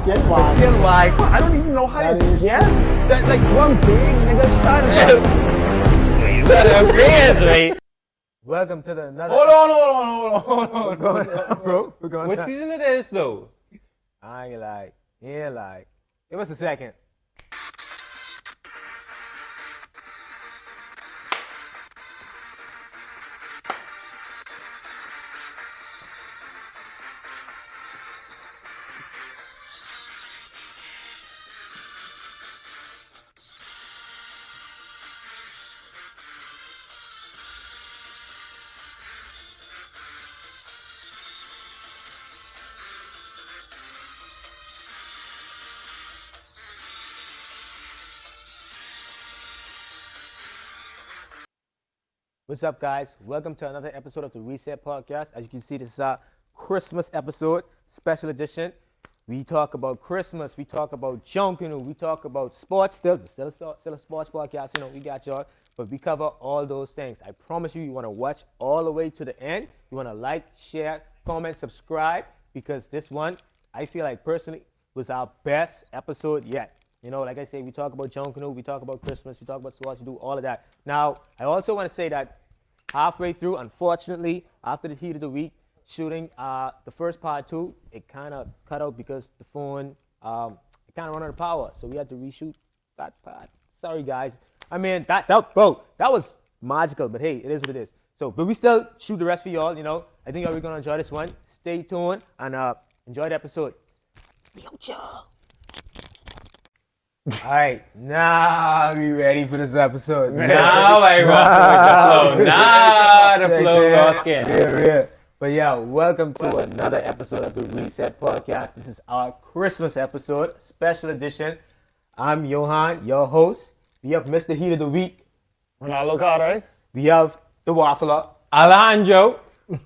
Skill-wise. I don't even know how to get that. Like one big nigga stand. You gotta agree with me. Welcome to the another. Hold on. We're going up, bro. We're going What up. season it is though? I ain't like, yeah, like. Give us a second. What's up, guys? Welcome to another episode of the Reset Podcast. As you can see, this is our Christmas episode, special edition. We talk about Christmas, we talk about junkanoo, we talk about sports, still a sports podcast, we got y'all. But we cover all those things. I promise you want to watch all the way to the end. You want to like, share, comment, subscribe, because this one, I feel like personally, was our best episode yet. Like I say, we talk about junkanoo, we talk about Christmas, we talk about sports, we do all of that. Now, I also want to say that halfway through, unfortunately, after the heat of the week, shooting the first part 2, it kind of cut out because the phone, it kind of ran out of power. So we had to reshoot that part. Sorry, guys. I mean, that was magical, but hey, it is what it is. So, but we still shoot the rest for y'all, I think y'all are going to enjoy this one. Stay tuned and enjoy the episode. Yo, y'all. All right, now we ready for this episode. Now I rock with the flow. Now the flow rocking. Yeah. But yeah, welcome to another episode of the Reset Podcast. This is our Christmas episode, special edition. I'm Johan, your host. We have Mr. Heat of the Week. Ronaldo Carter. We have the Waffler. Alejandro.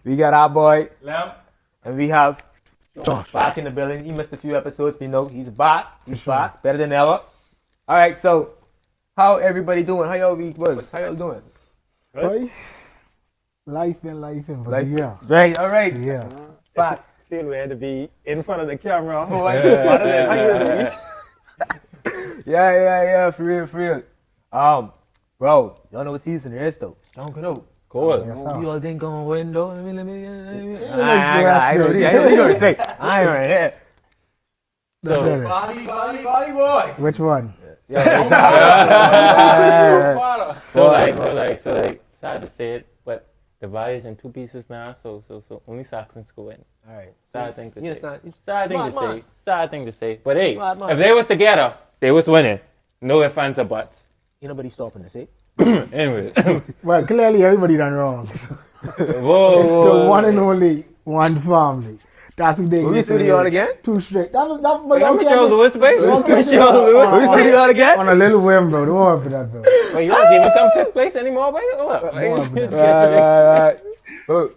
We got our boy. Lem. And we have back in the building. He missed a few episodes, but he's back. He's back, better than ever. All right, so how everybody doing? How y'all week was? How y'all doing? Right? Life, but yeah. Right, all right. Yeah. Back. Feel weird to be in front of the camera. Yeah, for real. Bro, y'all know what season it is though. Junkanoo. Cool. Yes, You all think going window? Let me. I I know what you're gonna say. I ain't right here. Body boy. Which one? So sad to say it, but the body is in 2 pieces now, so only Saxons go in. All right. Sad thing to say. Smart Sad thing to say. But hey, Smart man. if they was together, they was winning. No ifs, ands, or buts. Ain't nobody stopping this, eh? Anyway. Well, clearly everybody done wrong. Whoa. It's the one and only one family. That's what they We get studio on again? 2 straight. That was I'm Michelle Lewis, baby. We studio on again? On a little whim, bro. Don't worry for that, bro. Wait, you don't even come 5th place anymore, baby? What? Right.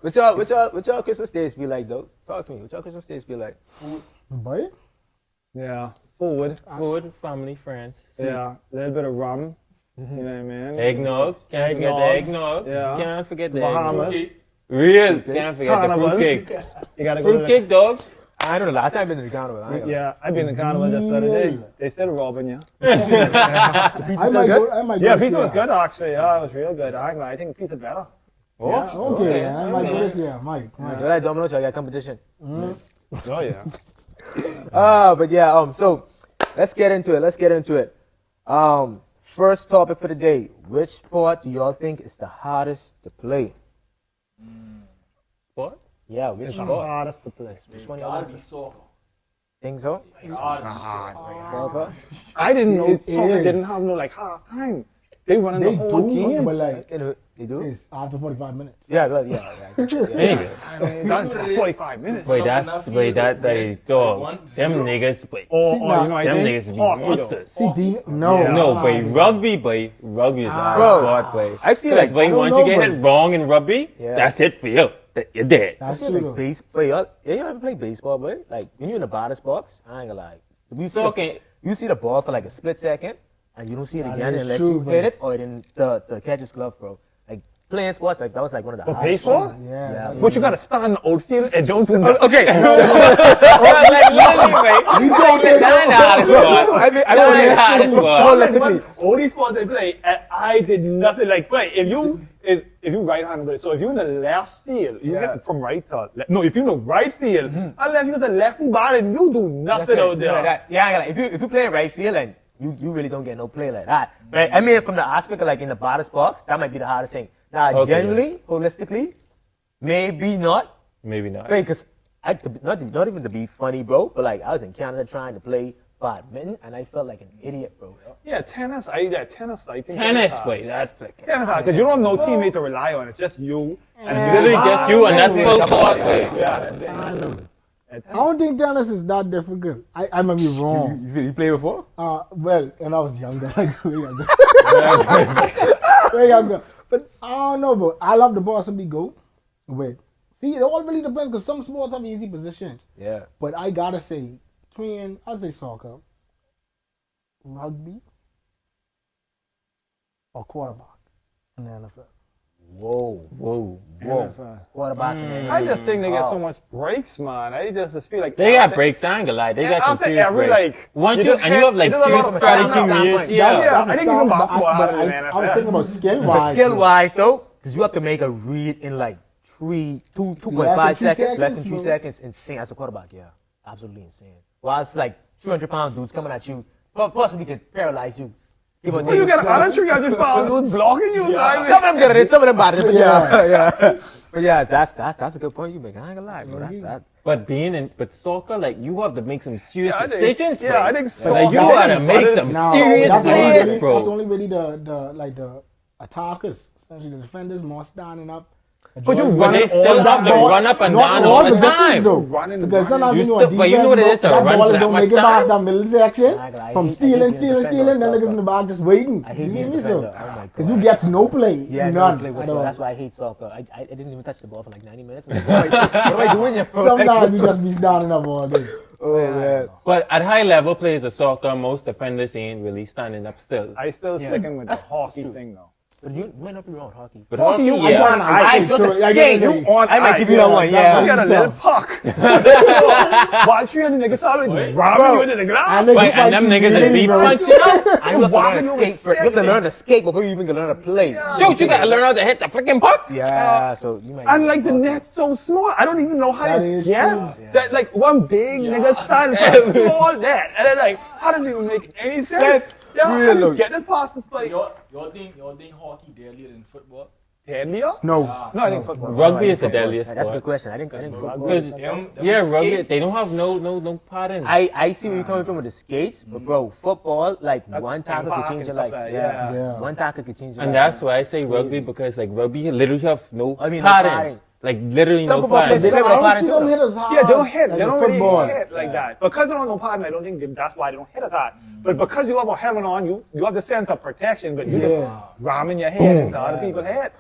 What y'all Christmas days be like, though? Talk to me. What y'all Christmas days be like? Boy? Yeah. Food. Food, family, friends. Yeah. A little bit of rum. You know what I mean? Eggnog. Can't forget the eggnog. Yeah. Can't forget the Bahamas. eggnog. Real. Can't forget Carnival. the fruitcake. You gotta go to Fruitcake, dog. I don't know. Last time I've been to the carnival. Yeah, I've been to carnival just the other day. They still robbing you. I might go. Yeah, pizza was good actually. Yeah, it was real good. I think pizza better. Oh, Yeah. Okay, I might go this year. Mike. All right, Domino's, y'all got competition. Oh yeah. But yeah, so let's get into it. First topic for the day. Which sport do y'all think is the hardest to play? what? Yeah, which It's the sport? hardest to play. Which one y'all think so? Soccer? I didn't know It soccer is. didn't have no like half time. They running the They whole do, game. but like, They do? it's after 45 minutes. Yeah. Anyway. That's 45 minutes. Wait, that they dog. Them niggas, boy. Or See, now, you know, I Them think niggas be hockey, though. monsters. See, no. Yeah. No, boy, rugby, boy. Rugby is our Bro, sport, boy. I feel like, boy, I don't once know, you get but- it wrong in rugby, Yeah. that's it for you. You're dead. I That's feel true. like baseball. You ever play baseball, boy? Like when you're in the batter's box, I ain't gonna lie. You see the ball for like a split second, and you don't see it Yeah, again that's unless true, you bro. hit it or then the catcher's glove, bro. Like playing sports, like that was like one of the But hardest baseball? ones. Yeah. But you gotta stand in the outfield and don't do nothing. Okay. Like, literally, right? We talking I don't holistically. All these sports they play, and I did nothing. Like, wait, if you right-handed, so if you're in the left field, you hit it from right to left. No, if you're in the right field, unless you're a lefty batter, you do nothing out there. Yeah, if you play in right field and you really don't get no play like that. But I mean, from the aspect of like in the batter's box, that might be the hardest thing. Now, Okay. generally, holistically, maybe not. Maybe not. Because not even to be funny, bro, but like I was in Canada trying to play badminton and I felt like an idiot, bro. Yeah, tennis. I think Tennis, hard. wait, that's flick. Tennis because you don't have no teammate to rely on. It's just you. And Literally just you and that's full court. Wait. yeah. I don't think tennis is that difficult. I might be wrong. You play before? Well, when I was younger, like way younger. Way younger. But I don't know, bro. I love the possibly go. Wait. See, it all really depends because some sports have easy positions. Yeah. But I gotta say, I'd say soccer, rugby, or quarterback in the NFL. Whoa. Quarterback in the NFL. I just think they get so much breaks, man. I just feel like They got breaks, I ain't gonna lie. They got some after serious every breaks. like Once you you, just and you hit- have like it does a lot serious of strategy standpoint. meals, Yeah, yeah. I think even basketball harder than I was NFL. thinking about skill But wise. skill wise though, because you have to make a read in like 2.5 Less than 2 seconds, less than seconds, 2 bro. seconds. Insane as a quarterback, yeah. Absolutely insane. While it's like 200-pound dudes coming at you, possibly could paralyze you. Give or Well, you take. get other 300 pounds who's blocking you. Like, Some of them get it, some of them bad. But Yeah. yeah. But yeah, that's a good point you make. I ain't gonna lie, bro. That's. But soccer, like you have to make some serious I think- decisions. yeah, bro. I think Like, soccer you gotta is- make it's- some Now, serious that's only plays, really, bro. That's only really the attackers, essentially the defenders, more standing up. But you But run they all still that have to ball. run up and Not down all all the positions, time. though. Running, Because sometimes You you know still- a but you know what it is defense, to that run ball for is that don't much make it past time? that middle section. I From hate stealing, being a stealing, defender stealing, then of niggas in the back just waiting. I hate You being hear a me, so? defender. Oh my Because God. you get no play. Yeah, none. play at whatsoever. all. That's why I hate soccer. I didn't even touch the ball for like 90 minutes. Like, what am I doing here? bro? Sometimes you just be standing up all day. Oh man. But at high level players of soccer, most defenders ain't really standing up still. I still sticking with the That's hockey true. thing though. But you might not be wrong, hockey. But Hockey, hockey, you- yeah. I got an I ice, just so a I skate. gotta You say, on I might ice, give you that one. You Yeah. got a little puck. While 300 niggas always robbing you into the glass. I think- Right, and them niggas is beat punching out. I have to learn Walking to over skate first. You have to learn to skate before you even can learn to play. Shoot, you gotta learn how to hit the freaking puck. Yeah, so you might. And like the net's so small, I don't even know how That to is get true. that. Like one big nigga stand for a small net, and then like, how does it even make any sense? Yeah, how Really? do you get this past this play? Y'all think hockey deadlier than football? Deadlier? No. No, I think football. Rugby is the deadliest That's a good sport. question. I think football. Because yeah, rugby they don't have no pattern. I see where you're coming from with the skates, but bro, football, like one tackle could back change and your stuff life. like Yeah. that, yeah. One tackle could change your And life. that's why I say rugby because like rugby literally have no I mean, no pattern. pattern. Like literally Some no football pattern. players, they I play with a don't pattern see them too. hit as hard. Yeah, they don't hit. like They the don't really football. hit like that. Because they don't know pattern, I don't think that's why they don't hit as hard. But because you have a helmet on, you have the sense of protection, but you Yeah. just ramming your head into other people's head.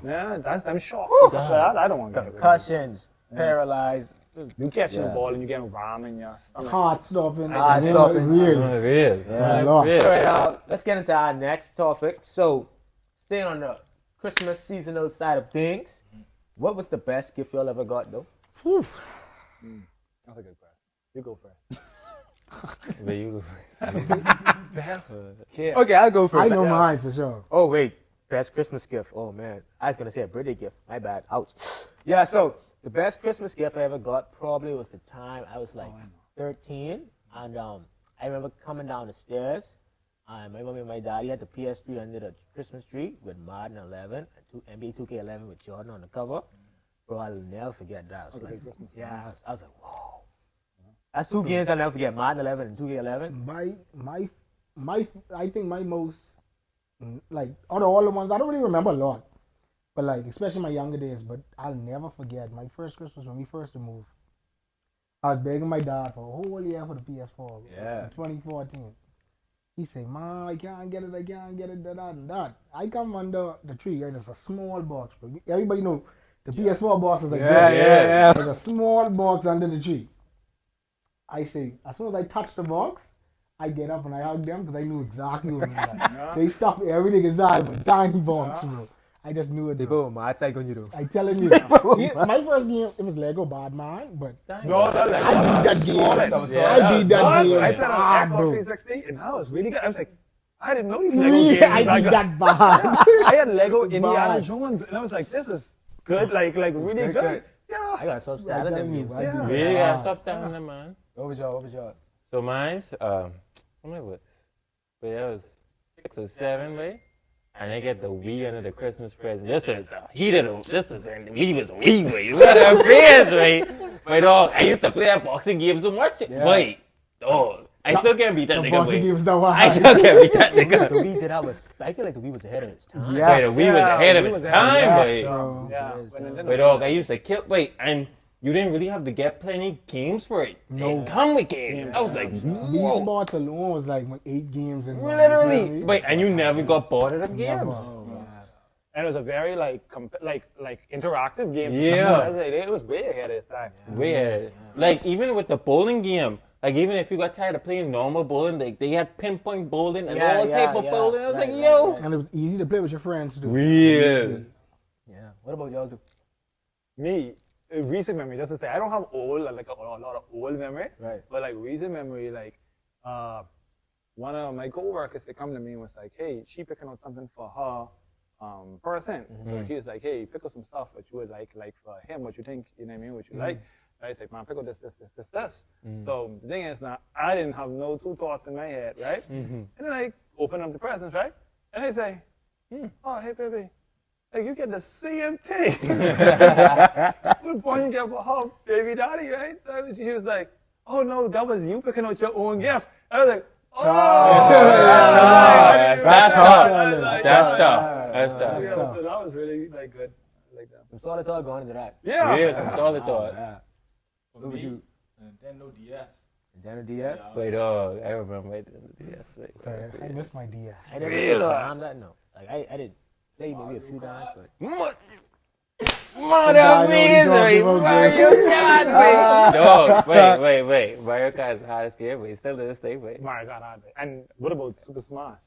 Yeah, that's them shots and stuff like that. I don't want to get Concussions, paralyzed. You catching the ball and you getting ramming your stomach. Heart stopping. Heart stopping. Really. Real. Yeah, Lord. Real. All right, let's get into our next topic. So, staying on the Christmas seasonal side of things, what was the best gift y'all ever got though? That's a good question. You go first. But you Best Okay, I'll go first. I know mine for sure. Oh wait, best Christmas gift. Oh man, I was gonna say a birthday gift. My bad. Ouch. Yeah. So the best Christmas gift I ever got probably was the time I was like 13, and I remember coming down the stairs. My mommy and my daddy had the PS3 under the Christmas tree with Madden 11 and NBA 2K11 with Jordan on the cover. Bro, I'll never forget that. I was like, yeah, I was like, whoa. That's two games I'll never forget, Madden 11 and 2K11. I think my most, like, out of all the ones, I don't really remember a lot. But, like, especially my younger days, but I'll never forget my first Christmas when we first moved. I was begging my dad for a whole year for the PS4. Yeah. In 2014. He said, "Man, I can't get it, that and that." I come under the tree, and it's a small box. But everybody know the PS4 box is like this. Yeah. There's a small box under the tree. I say, as soon as I touch the box, I get up and I hug them because I knew exactly what was inside. They stuffed everything inside of a tiny box, bro. I just knew it. They Bro. go mad psych on you though. I telling you, my first game it was Lego bad man, but No, no, like, I beat that game. I beat that game. I played on bad, Xbox bro. 360 and I was really good. I was like, I didn't know these Lego games. Yeah, I was beat good. that bad. I had Lego Indiana Bad. Jones and I was like, this is good, like really good, good. good. Yeah. I got so I'm sad at them telling you, games. I Yeah. beat Really, that I bad. stopped down there, man. What was y'all? What was y'all? So mine's, what am I with? But I was 6 or 7, right? And I get the Wii under the Christmas present. This was the heat of the, this was when the Wii was Wii, wait. What a face, right? But dog, I used to play that boxing game so much. Yeah. Wait, dog, I still can't beat that The nigga, bossy wait. games the one. I still can't beat that The nigga. Wii did have a. I feel like the Wii was ahead of its time. Yeah. Wait, the Wii was ahead of Wii its was ahead of time, Yes, wait. bro. Yeah. It is, When yeah. Nintendo- But dog, I used to kill, wait, and you didn't really have to get plenty games for it. No. They come with games. I was like, These whoa. bots alone was like 8 games in one. Literally. Wait, and you never got bored of them games? Never. And it was a very like interactive game. Yeah. I was like, it was way ahead of its time. Weird. Like, even with the bowling game, like, even if you got tired of playing normal bowling, like, they had pinpoint bowling and Yeah, all yeah, type of yeah. bowling. I was Right, like, right, yo. right. And it was easy to play with your friends too. Real. Yeah. What about y'all? Me, recent memory, just to say, I don't have old, like a lot of old memories. Right. But like recent memory, like one of my coworkers, they come to me and was like, hey, she picking out something for her person. So she was like, hey, pick out some stuff that you would like for him, what you think, you know what I mean, what you like. I was like, man, pick out this. So the thing is now, I didn't have no two thoughts in my head, right? And then I open up the presents, right? And I say, oh, hey, baby, like you get the same thing. What point you get for her baby daddy, right? So she was like, oh no, that was you picking out your own gift. I was like, oh, That's tough. That's tough. Yeah, tough. so that was really like good. I like that. Some solid thought going into that. Yeah. Yeah, some solid thought. Yeah. For What would me, you? Nintendo DS. Nintendo DS. Wait, I remember it. Yes, wait. I miss my DS. I never really I'm that no. Like I did play maybe a few times, but Mother misery, Mario Kart, wait. Dog, wait. Mario Kart is the hardest game, but still to this day, wait. My God, and what about Super Smash?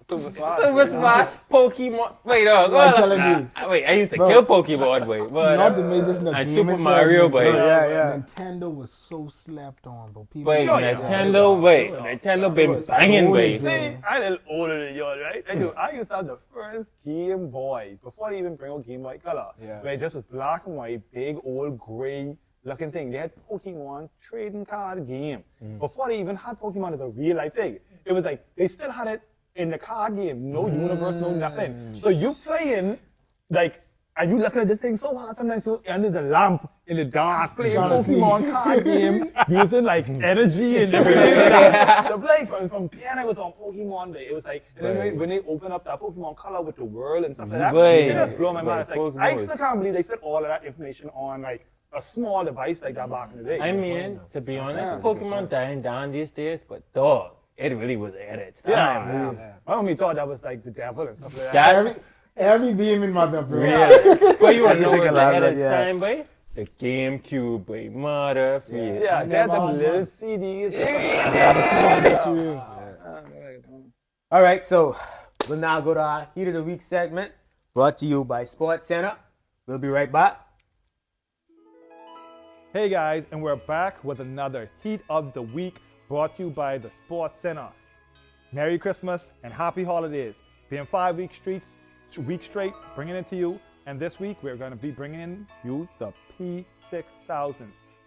Super Smash. Super Smash, Pokemon. Wait, dog. I'm telling you. Wait, I used to Bro. kill Pokemon, wait. But, Not to make this in a and game Super Mario, wait. Nintendo was so slept on, but people. Wait, Yeah. Nintendo been banging, wait. See, I'm a little older than yours, right? I used to have the first Game Boy before they even bring out Game Boy Color. Yeah. Where it just was black and white, big old gray looking thing. They had Pokemon trading card game. Before they even had Pokemon as a real life thing. It was like they still had it in the card game, no universe, no nothing. So you playing like. And you looking at this thing so hard, sometimes you under the lamp in the dark, playing Trying to see. Pokemon card game, using like energy and everything. The play from piano was on Pokemon Day. It was like, and then when they open up that Pokemon Color with the world and stuff like that, Right. it just blew my mind. It's like, Pokemon I was- still can't believe they put all of that information on like a small device like that back in the day. I mean, to be honest, Pokemon dying down these days, but dog, it really was ahead of its time. yeah. My homie thought that was like the devil and stuff like that. That, Every game in mother, bro. yeah. But you wanna know Everything what's allowed ahead of that, its yeah. time, boy? The GameCube, boy. Mother, free. Yeah, they had them never little had CDs. all right. So we'll now go to our Heat of the Week segment, brought to you by Sports Center. We'll be right back. Hey guys, and we're back with another Heat of the Week brought to you by the Sports Center. Merry Christmas and Happy Holidays. Being 5 weeks straight, bringing it to you. And this week we're going to be bringing you the P6000s.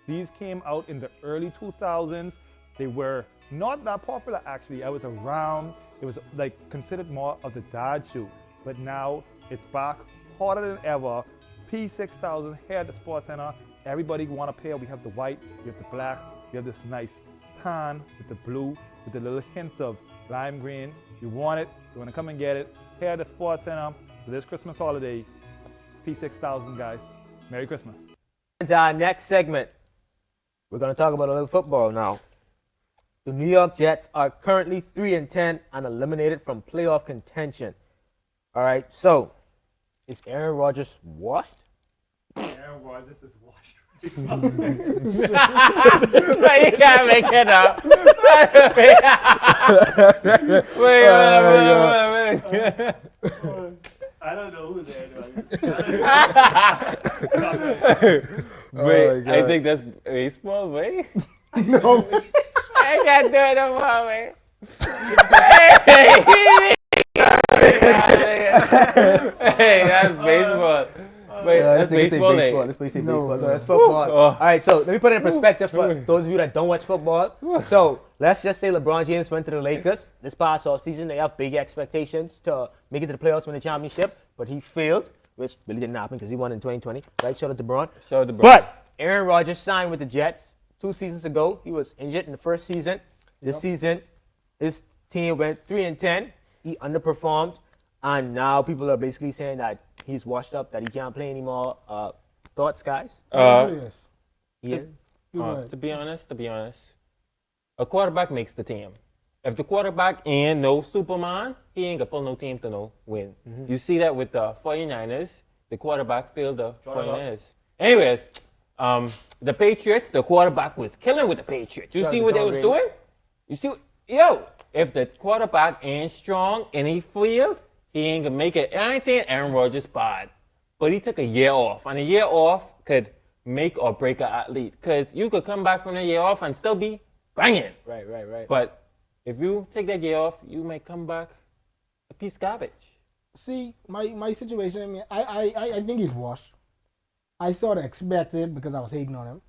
These came out in the early 2000s. They were not that popular actually. I was around. It was like considered more of the dad shoe. But now it's back harder than ever. P6000 here at the Sports Center. Everybody want a pair. We have the white, we have the black, we have this nice tan with the blue, with the little hints of lime green. You want it, you want to come and get it. Here at the Sports Center for this Christmas holiday. P6000 guys. Merry Christmas. To our next segment, we're going to talk about a little football now. The New York Jets are currently 3-10 and eliminated from playoff contention. All right, so is Aaron Rodgers washed? Aaron Rodgers is washed. You can't make it up. Wait. I don't know who's there. Wait, God. I think that's baseball, wait. No. I can't do it no more, man. Hey, that's baseball. Wait, that's baseball, eh? Let's play No, baseball. No, no. that's football. Oh. All right, so let me put it in perspective for those of you that don't watch football. So let's just say LeBron James went to the Lakers this past offseason. They have big expectations to make it to the playoffs, win the championship, but he failed, which really didn't happen because he won in 2020. Right? Shout out to LeBron. Shout out to LeBron. But Aaron Rodgers signed with the Jets 2 seasons ago. He was injured in the first season. This season, his team went 3-10. He underperformed, and now people are basically saying that he's washed up, that he can't play anymore. Thoughts, guys? Yes. Yeah. You're right. To be honest, a quarterback makes the team. If the quarterback ain't no Superman, he ain't gonna pull no team to no win. You see that with the 49ers. The quarterback failed the 49ers. Anyways, the Patriots, the quarterback was killing with the Patriots. You Shout see out what to they Tom was Brady. doing? You see, yo, if the quarterback ain't strong and he failed, he ain't gonna make it. I ain't saying Aaron Rodgers bad, but he took a year off, and a year off could make or break an athlete. Cause you could come back from a year off and still be banging. Right. But if you take that year off, you might come back a piece of garbage. See, my situation, I mean, I think he's washed. I sort of expected because I was hating on him.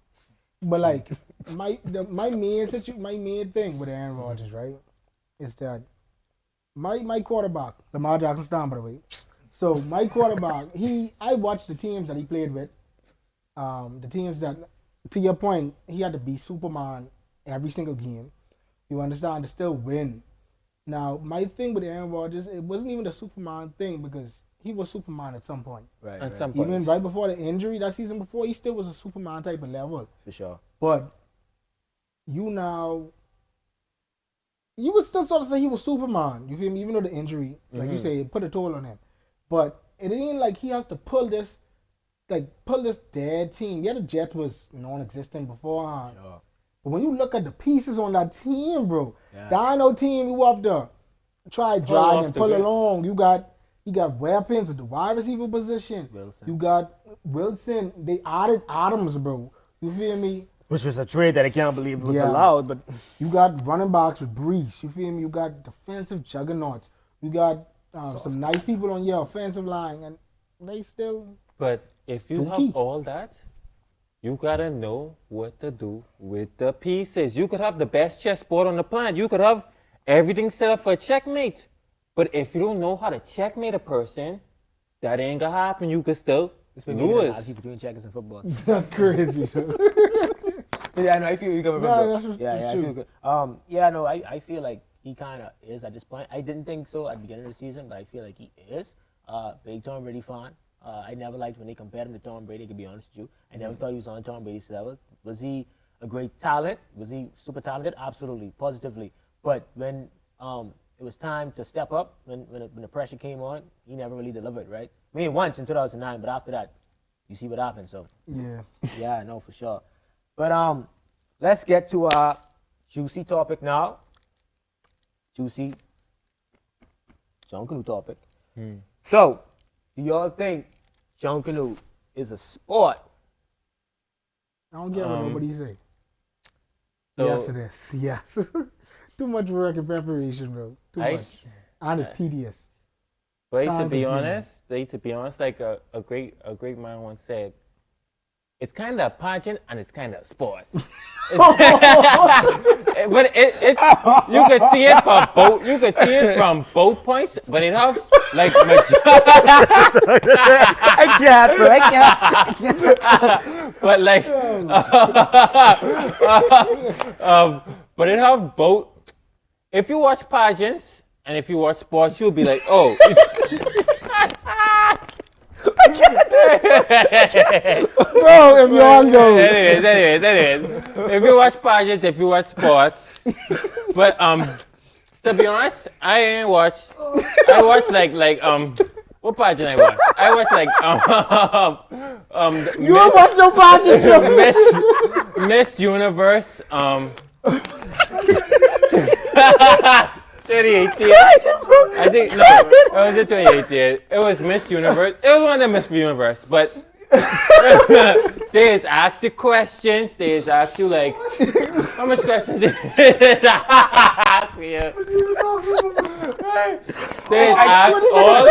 But like my main thing with Aaron Rodgers, right, is that my quarterback, Lamar Jackson Stam, by the way. So my quarterback, I watched the teams that he played with. The teams that, to your point, he had to be Superman every single game. You understand, to still win. Now, my thing with Aaron Rodgers, it wasn't even the Superman thing because he was Superman at some point. Right. At some point. Even right before the injury that season before, he still was a Superman type of level. For sure. But you would still sort of say he was Superman. You feel me? Even though the injury, like you say, it put a toll on him. But it ain't like he has to pull this dead team. Yeah, the Jets was non-existent beforehand. Sure. But when you look at the pieces on that team, bro, Yeah. the Dino team, you have to try Pull drag off and the pull grip. along. You got weapons at the wide receiver position. Wilson. You got Wilson. They added Adams, bro. You feel me? Which was a trade that I can't believe was Yeah. allowed, but You got running backs with Brees. You feel me? You got defensive juggernauts. You got some nice people on your offensive line, and they still. But if you Dookie. have all that, you gotta know what to do with the pieces. You could have the best chessboard on the planet. You could have everything set up for a checkmate. But if you don't know how to checkmate a person, that ain't gonna happen. You could still it's been making an lose. analogy between checkers and football. That's crazy. Yeah, no, I feel you can remember. No, that's I true. feel good. Yeah, no, I feel like he kind of is at this point. I didn't think so at the beginning of the season, but I feel like he is. Big Tom Brady fan. I never liked when they compared him to Tom Brady, to be honest with you. I never thought he was on Tom Brady's level. Was he a great talent? Was he super talented? Absolutely, positively. But when it was time to step up, when the pressure came on, he never really delivered, right? I mean, once in 2009, but after that, you see what happened. So, Yeah. yeah, I know for sure. But let's get to our juicy topic now. Juicy junkanoo topic. So, do y'all think junkanoo is a sport? I don't get what nobody say. So- Yes, it is. Yes. Too much work and preparation, bro. Too I- much. And it's tedious. But to Time be consuming. honest, like a great man once said, it's kind of a pageant and it's kind of a sport. But it you could see it from both. You could see it from both points. But it have like I can't, bro. I can't. but like but it have both. If you watch pageants and if you watch sports, you'll be like, oh. Bro, if you're on go. Anyways. If you watch pageants, if you watch sports, but to be honest, I ain't watch. I watch like what pageant I watch? I watch like You don't watch no pageant, bro. Miss Universe 28th year. I think no, it was the 28th year. It was Miss Universe. It was one of the Miss Universe, but they just ask you questions. They just ask you like, how much questions did they ask you? They just ask all.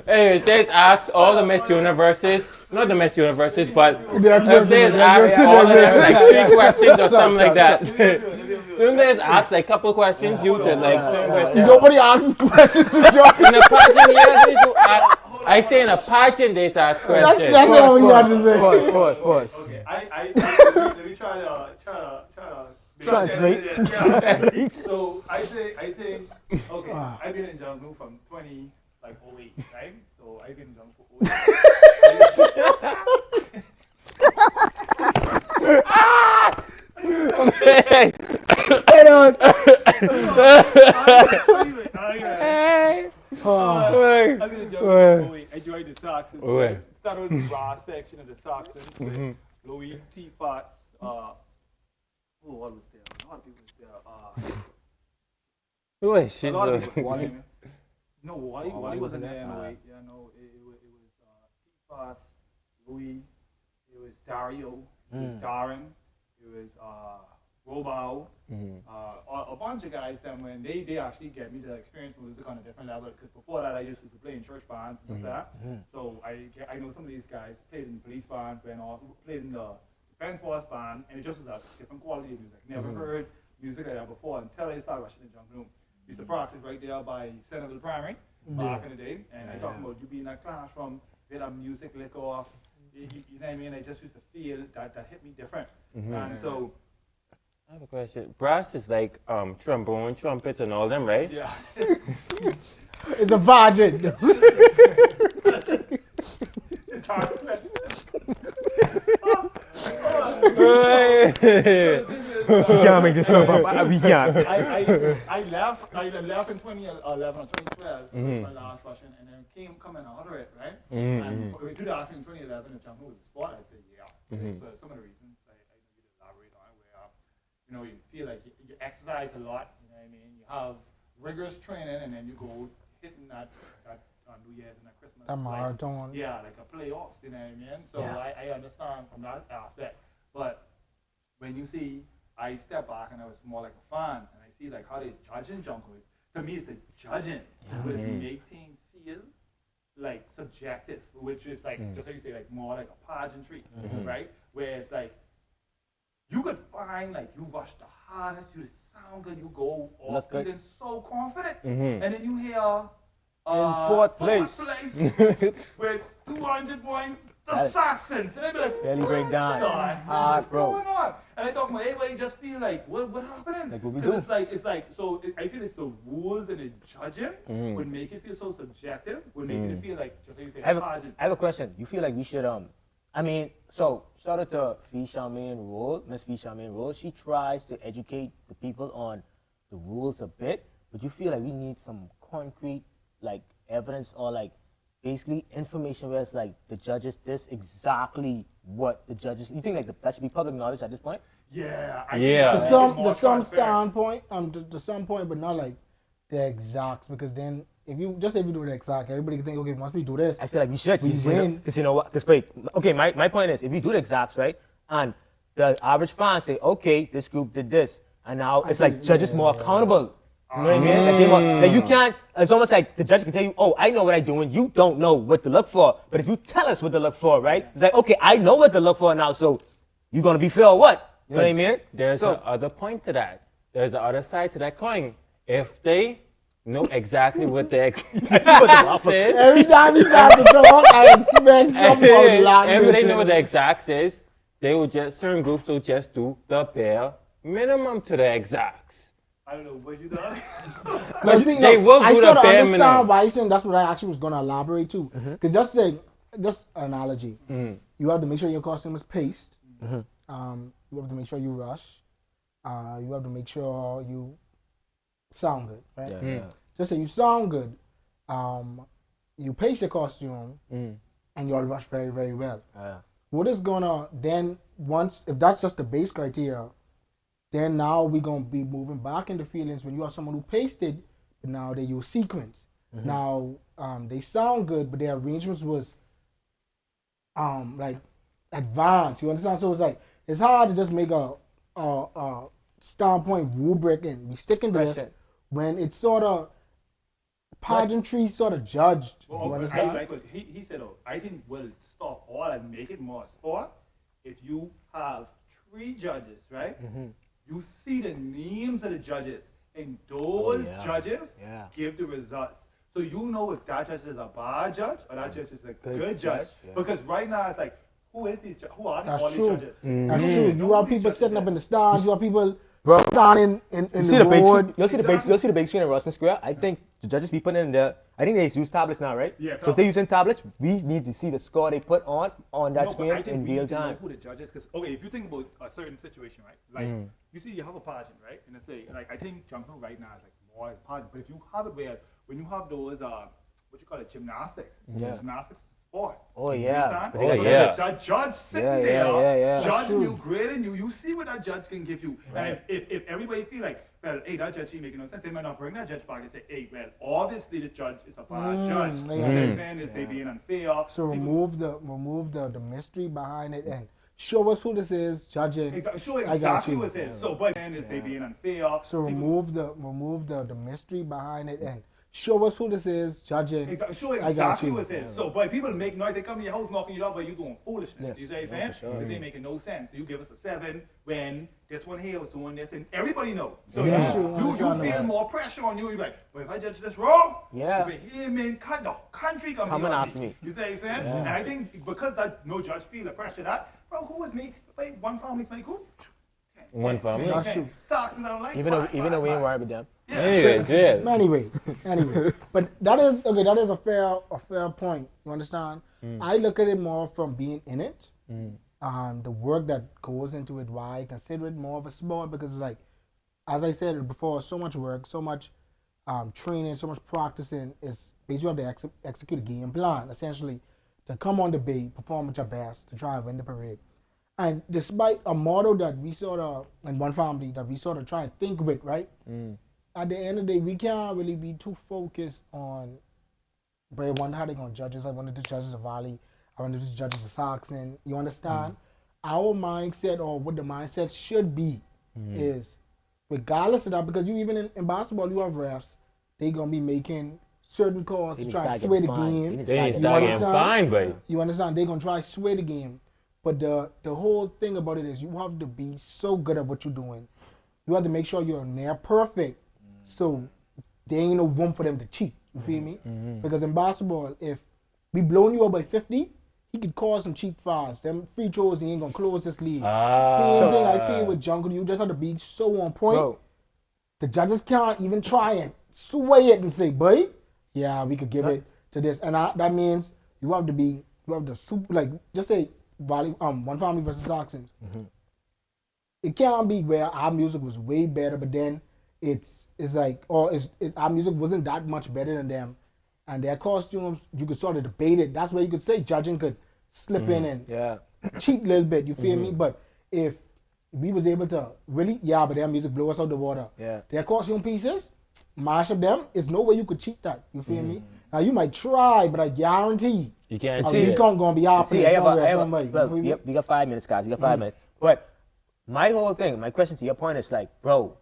Anyways, they just ask all the Miss Universes. Not the Miss Universes, but if they just ask all of them like 3 questions or something like that. Then they just ask like a couple questions, you did like certain questions. Nobody asks questions to John. In a pageant, yeah, they do ask. I say in a pageant, they ask questions. That's all you have to say. Pause. Okay, let me try to Translate. Yeah. So I think, okay, I've been in jungle from 20, like 08, right? So I've been in jungle for 08. Hey, dog. I've been in jungle for 08. I joined the Saxons. Ouais. Started with the raw section of the Saxons. With Louis, T-Fots, what was there? A lot of people was there. Wait, shit. A lot of people. Wally? No, Wally Wally wasn't wasn't there in there? 08. Yeah, no, it was T-Fots, Louis, it was Dario, it was Darren, it was Robao, a bunch of guys that when they actually get me to experience music on a different level, because before that I used to play in church bands and stuff like that. So I know some of these guys played in the police band, played in the defense force band, and it just was a different quality of music. Never heard music like that before until I started watching the junkanoo. Used to practice right there by Centerville Primary back in the day, and I talking about you being in that classroom, get that music lick off. You know what I mean? I just used to feel that hit me different, and so. I have a question. Brass is like trombone, trumpets, and all them, right? Yeah. It's a virgin. We can't make this stuff up. We can't. I left in 2011 or 2012 my last session, and then coming out of it, right? And we did that in 2011, the jungle was the spot. I'd say for some of the reasons I need to elaborate on, where you feel like you exercise a lot. You know what I mean? You have rigorous training, and then you go hitting that on New Year's and that Christmas. A marathon. Yeah, like a playoffs. You know what I mean? So I understand from that aspect, but when you see, I step back and I was more like a fan, and I see like how they judging jungle. To me, it's the judging, but it's make things feel like subjective, which is like just like you say, like more like a pageantry, right? Where it's like you could find like you rush the hardest, you sound good, you go all feeling so confident, and then you hear In fourth place. with 200 points. The Saxons, and I'd be like, Barely break down. What's going on? And I talk about everybody just feel like, what happened? Like what we do. I feel it's the rules and the judging would make it feel so subjective, would make it feel like, just like you say, I have a question. You feel like we should so shout out to Miss Fee Charmaine Roll. She tries to educate the people on the rules a bit, but you feel like we need some concrete like evidence or like basically information where it's like the judges, this exactly what the judges. You think like that should be public knowledge at this point? Yeah. To some standpoint, to some point, but not like the exacts, because then if you do the exact, everybody can think, okay, once we do this, I feel like we should. We win. Because you know what? Because okay, my point is, if you do the exacts, right, and the average fan say, okay, this group did this, and now it's like judges more accountable. You know what I mean? Like, like you can't. It's almost like the judge can tell you, "Oh, I know what I'm doing. You don't know what to look for." But if you tell us what to look for, right? It's like, okay, I know what to look for now. So you're gonna be fair or what? You know what I mean? There's the other point to that. There's the other side to that coin. If they know exactly what the exact is, every time you start to talk, I expect something from language. if they know what the exacts is, they will just certain groups will just do the bare minimum to the exacts. I don't know what you done. But see, they will I do sort the of bare understand minimum. why you're saying that's what I actually was going to elaborate to. Because just an analogy. You have to make sure your costume is paced. You have to make sure you rush. You have to make sure you sound good, right? Yeah. Just say you sound good. You pace your costume, and you'll rush very, very well. What is gonna then if that's just the base criteria, Then now we're gonna be moving back into feelings when you have someone who pasted, but now they use sequence. Now they sound good, but their arrangements was like advanced. You understand? So it's like it's hard to just make a standpoint rubric and we sticking to this Question. when it's sort of pageantry sort of judged. Well, You I understand? like what he said, I think we'll stop all and make it more sport if you have 3 judges, right? You see the names of the judges, and those yeah. judges Yeah. give the results. So you know if that judge is a bad judge or that judge is a good judge. yeah. Because right now it's like, who are these all That's these true. judges? That's You true. know You have who these people judges sitting up is. in the stands. You have people Bro, standing in You see the the big board. you'll see the big Exactly. you'll see the big screen in Ruston Square. I think the judges be putting in there. I think they use tablets now, right? Yeah, So if they're using tablets, we need to see the score they put on that No, but screen I think in we real need to know time. who the judge is, because okay, if you think about a certain situation, right? Like you see, you have a pageant, right? And it's like I think junkanoo right now is like more like pageant, but if you have it where when you have those what you call it, gymnastics, gymnastics sport. Oh, You yeah. understand? But they got judges. That judge sitting Yeah, there, yeah. judging you, grading you. You see what that judge can give you, and if everybody feel like, well, hey, that judge ain't making no sense, they might not bring that judge back and say, hey, well, obviously the judge is a bad judge. You know what I'm saying? Is they being unfair? So People- remove the mystery behind it and show us who this is judging. Showing I got exactly you. what it is. So, but then if they being unfair, So remove the mystery behind it and show us who this is judging. showing I got exactly you. what it is. So, but people make noise. They come to your house knocking you up, but you doing foolishness. Yes. You see what I'm No, saying? for sure. This ain't making no sense. You give us a 7 when this one here was doing this, and everybody know. So Yeah. you Sure. feel more pressure on you. You're like, but if I judge this wrong, Yeah. if it here, man, the country Coming on after me. You see what I'm saying? And I think because that no judge feel the pressure that, bro, who was me? Wait, one family's my group. One family. That's true. Socks and I don't like. Even though we ain't worried with them. Anyways, yeah. Anyway, but that is okay. That is a fair point. You understand? I look at it more from being in it, the work that goes into it. Why I consider it more of a sport because it's like, as I said before, so much work, so much training, so much practicing. Is basically you have to execute a game plan essentially to come on the bay, perform at your best to try and win the parade. And despite a model that we sort of, in one family, that we sort of try and think with, right? At the end of the day, we can't really be too focused on, but I wonder how they're going to judge us. I wanted to judge the Valley. I wanted to judge the Saxon. You understand? Our mindset, or what the mindset should be, is regardless of that, because you even in basketball, you have refs. They're going to be making certain calls They to need try to and start sway the getting fined. game. They need to They ain't start start getting getting understand? fined, baby. You understand? They're gonna try to sway the game. But the whole thing about it is you have to be so good at what you're doing. You have to make sure you're near perfect. So there ain't no room for them to cheat. You feel me? Because in basketball, if we blowing you up by 50, he could cause some cheap fouls. Them free throws, he ain't gonna close this league. Same thing I feel with jungle. You just have to be so on point. Bro, The judges can't even try and sway it and say, boy, yeah, we could give it to this. And that means you have the super, like, just say, one family versus Saxons. It can't be where our music was way better, but then it's like, our music wasn't that much better than them. And their costumes, you could sort of debate it. That's where you could say judging could slip in and yeah. cheat a little bit, you feel me? But if we was able to really, but their music blow us out the water. Yeah. Their costume pieces, mash up them, there's no way you could cheat that, you feel me? Now you might try, but I guarantee You can't a see it. recount gonna be happening See, I have somewhere, a, somebody. well, you feel me? we got 5 minutes, guys. We got 5 minutes. But my whole thing, my question to your point is like, bro,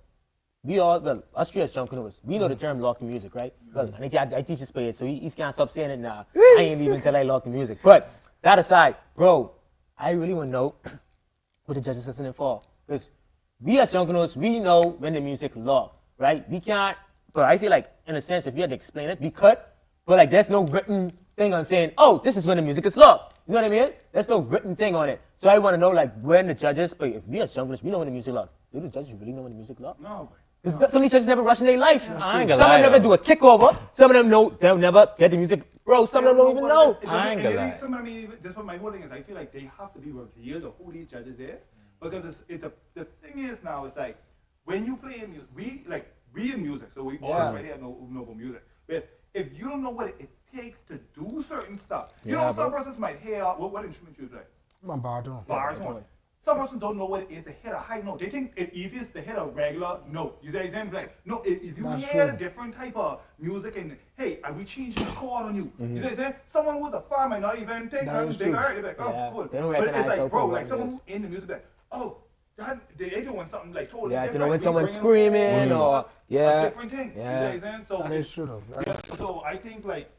us three as junkanooers, we know the term locking music, right? Well, I teach a spade, so he can't stop saying it now. I ain't leaving until I lock the music. But that aside, bro, I really want to know what the judges listening for. Because we as junkanooers, we know when the music locked, right? We can't, but I feel like, in a sense, if you had to explain it, we could, but like there's no written thing on saying, oh, this is when the music is locked. You know what I mean? There's no written thing on it. So I want to know, like, when the judges, but if we as junkanooers, we know when the music locked. Do the judges really know when the music locked? No. Because some of these judges never rush in their life. I ain't gonna Some of lie, them never though. do a kickover. Some of them know they'll never get the music. Bro, some of them don't even know. I ain't gonna lie. Some of them, that's what my whole thing is. I feel like they have to be revealed of who these judges is, because the thing is now is like when you play in music, we in music, so we all right here know about music. Because if you don't know what it takes to do certain stuff, you know some persons might hear what instrument you play. I'm baritone. Baritone. some persons don't know what it is to hit a high note. They think it's easiest to hit a regular note. You see what I'm saying? Like, no, if you That's hear true. a different type of music and, hey, are we changing the chord on you? You see what I'm saying? Someone who's a fan might not even think, That is they true. heard, they're like, oh, Yeah, cool. they don't But it's recognize how like, bro, cool like it someone is. who's in the music, like, oh, they doing something like totally Yeah, to different. know when We someone's bringing screaming forward or yeah, a different thing. yeah. You know what I'm saying? So That is true though. yeah, so I think like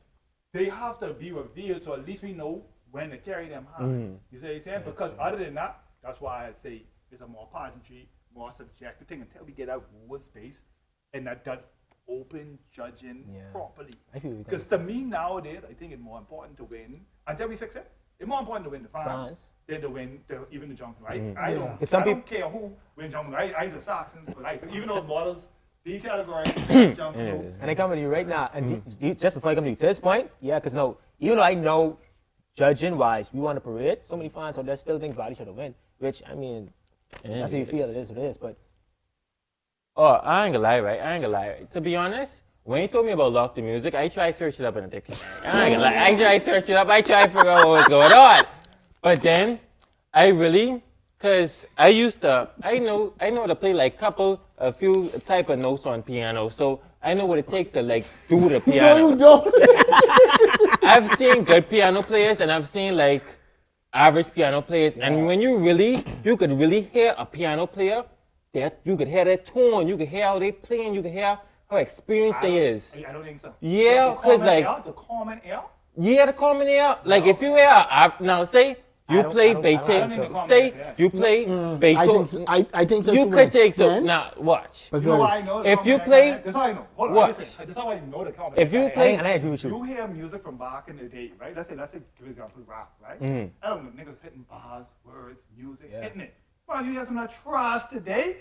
they have to be revealed, so at least we know when to carry them high. You see what I'm saying? Because other than that, that's why I'd say it's a more pageantry, more subjective thing until we get out rules space and that open judging Yeah. properly. I feel you. Because to me nowadays, I think it's more important to win until we fix it. It's more important to win the fans than to win even the junkanoo. I don't. Because some I don't care who wins junkanoo. I just assassins for life. Even though models, D category, junkanoo. And I come to you right now, and just before I come to you, to this point, yeah, because no, even though I know, judging wise, we won a parade, so many fans, so there's still things Body should have win, which, I mean, that's how you feel, it is what it is, but. Oh, I ain't gonna lie, right? I ain't gonna lie. Right? To be honest, when you told me about Lock the Music, I tried to search it up in a dictionary. I ain't gonna lie. I tried to search it up. I tried to figure out what was going on. But then, I really, cause I know how to play like a few type of notes on piano. So I know what it takes to like do the piano. No, you don't. I've seen good piano players and I've seen like average piano players. And when you could really hear a piano player, that you could hear their tone, you could hear how they play, and you could hear how experienced they is. I don't think so. Yeah, The 'cause, like- the common air. Yeah, the common air. Like if you hear now say you play Beethoven, say you play Beethoven. I think so. You to could an take so extent, now watch. You know why I because know the If you common play- air? That's how I know. Hold on, Watch. listen. That's how I know the common If you air. play- And I agree with you. You hear music from back in the day, right? Let's say, give example, rap, right? I don't know, niggas hitting bars, words, music, hitting it. Well, you hear some of that trash today.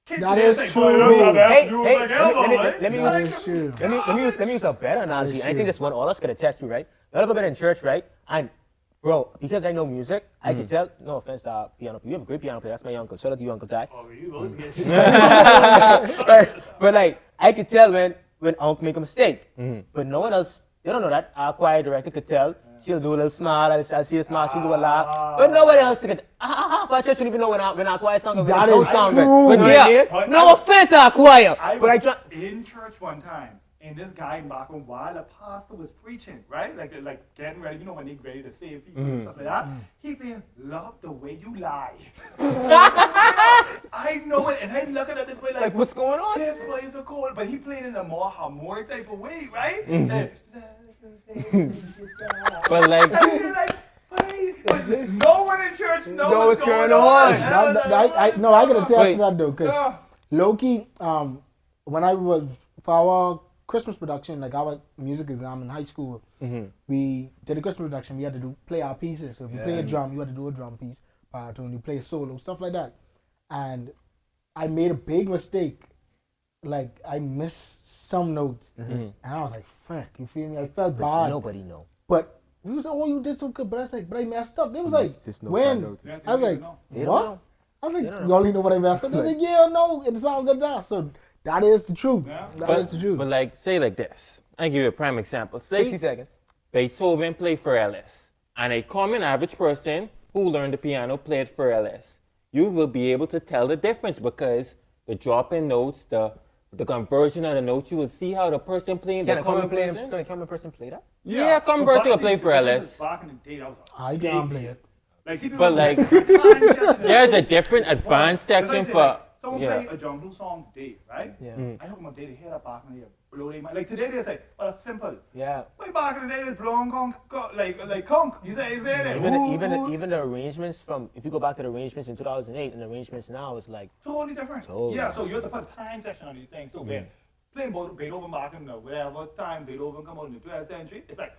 Kids That today is say, true. "Boy, that's not bad Hey, music let me- ever," let me- right? let me Like, That is true. Let me use a better analogy. And I think this one all us could attest to, right? A lot of been in church, right? And bro, because I know music, I can tell. No offense to our piano player, you have a great piano player. That's my uncle. Shout out to you, Uncle Ty. Oh, you will get but like I could tell when Uncle make a mistake. But no one else, they don't know that. Our choir director could tell. She'll do a little smile. I'll see a smile. She'll do a laugh. But nobody else could. Half our church don't even know when our choir song or when That our is song. true. But Yeah. yeah, no offense to our choir. I But I was try. in church one time, and this guy back on while the pastor was preaching, right? Like getting ready, you know, when they ready to save people and stuff like that. He playing "Love the Way You Lie." I know it, and I looking at this way Like what's going on? this way is a cool, but he played in a more harmonic type of way, right? And, "Love the way you lie." But like And you're like, wait, but no one in church knows Know what's what's going going on. I can attest Wait. to that though, because Yeah. Loki, when I was for our Christmas production, like our music exam in high school, we did a Christmas production. We had to play our pieces. So if you play a drum, you had to do a drum piece. When you play a solo, stuff like that. And I made a big mistake. Like I missed some notes, and I was like, "Frick," you feel me? I felt bad. Nobody know. But we was like, "Oh, you did so good," but I was like, "But I messed up." They was like, This no "When?" bad note. I was like, They don't "What?" know. I was like, They don't "You know. only know what I messed up." They was like, "Yeah, no, it sounds good now." So that is the truth. Yeah. That is the truth. But like say like this. I give you a prime example. 60 Say seconds. Beethoven played for Ellis, and a common average person who learned the piano played for Ellis. You will be able to tell the difference because the drop in notes, the conversion of the notes, you will see how the person playing Can the a common person. person play that? Yeah, common person will play for Ellis. Back in the day, that was a I big can't play deal. it. Like, see, people But, don't like, know the time section. There's a different advanced That's why I section say, for like, someone yeah. play a jungle song today, right? Yeah. I know my day to hear that back in the day, blow their mind. Like today they say, well, it's simple. Yeah. Way back in the day, it was blowing conch, like conch. You say that. Even the arrangements from, if you go back to the arrangements in 2008 and the arrangements now, it's like Totally different. Totally. Yeah, so you have to put a time section on these things too. Man. Playing Beethoven back in the whatever time Beethoven come out in the 12th century, it's like,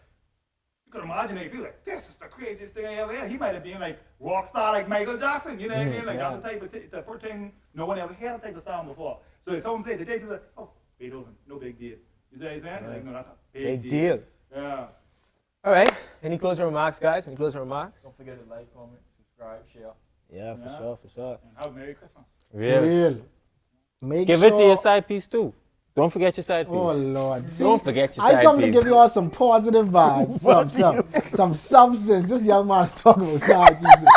you could imagine it, people like, this is the craziest thing I ever heard. He might have been like rock star like Michael Jackson, you know what I mean? Like that's the type of the thing no one ever heard that type of sound before. So if someone played today, people are like, oh, Beethoven, no big deal. You know what I'm saying? Like, no, that's a big deal. Yeah. All right. Any closing remarks, guys? Any closing remarks? Don't forget to like, comment, subscribe, share. Yeah, for Yeah. sure, for sure. And have a Merry Christmas. Really. Real. Make Give sure. it to your side piece too. Don't forget your side piece. Oh Lord! See, Don't forget your I side come to piece. give you all some positive vibes, some substance. This young man is talking about side pieces.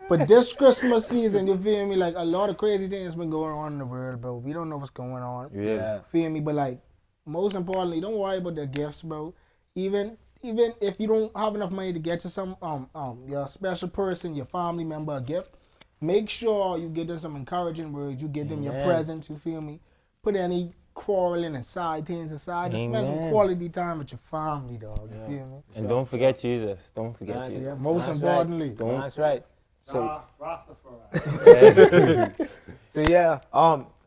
But this Christmas season, you feel me? Like a lot of crazy things been going on in the world, bro. We don't know what's going on. Yeah. Feel me? But like, most importantly, don't worry about the gifts, bro. Even if you don't have enough money to get you some your special person, your family member a gift, make sure you give them some encouraging words. You give them your Amen. presents. You feel me? Put any quarreling and side things aside. Just spend some Amen. quality time with your family, dog. You feel me? And don't forget Jesus. Don't forget Nice. Jesus. Yeah. Most That's importantly. Don't. That's right. So, Rastafari. so yeah,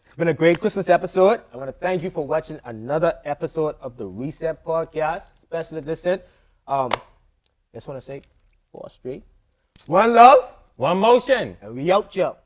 it's been a great Christmas episode. I want to thank you for watching another episode of the Reset Podcast, special edition. Just want to say, 4 straight. One love, One motion. and we out, y'all.